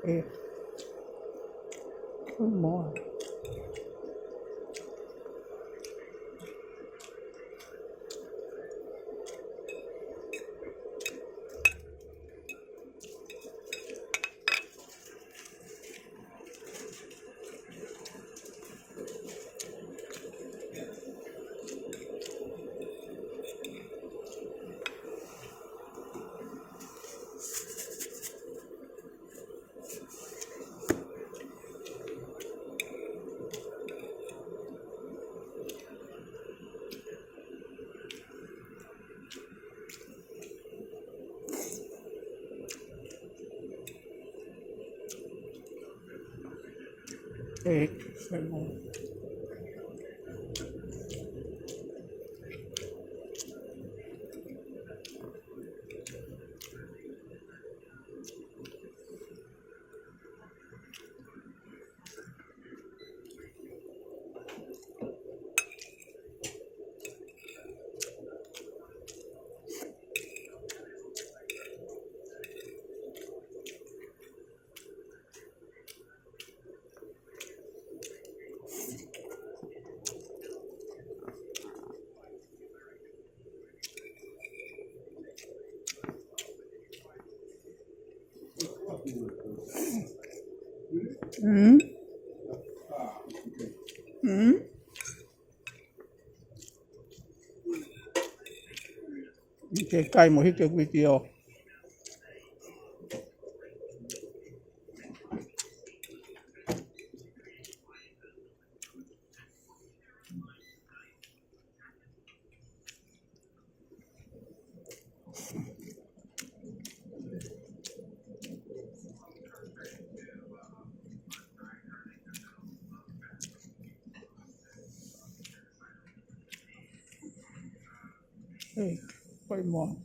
Hey, one more. Hey, one more. Hmm? Hmm? Cái cây một hít cái video. Hey, one more.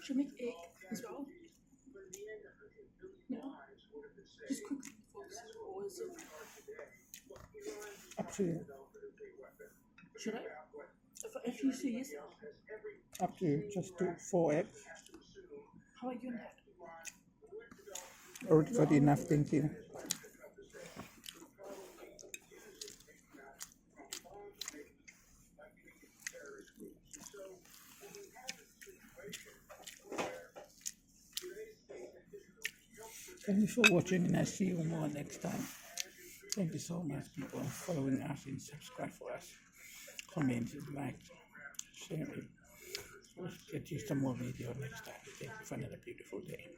Should I make egg as well? No. Just quickly before this, or is it? Up to you. Should I? If you say yes, Up to you. Just do 4 eggs. how about you and Dad? Already got enough, thank you. Thank you for watching, and I'll see you more next time. Thank you so much, people, following us and subscribe for us. Comment, like, share it. Let's get you some more video next time. Thank you for another beautiful day.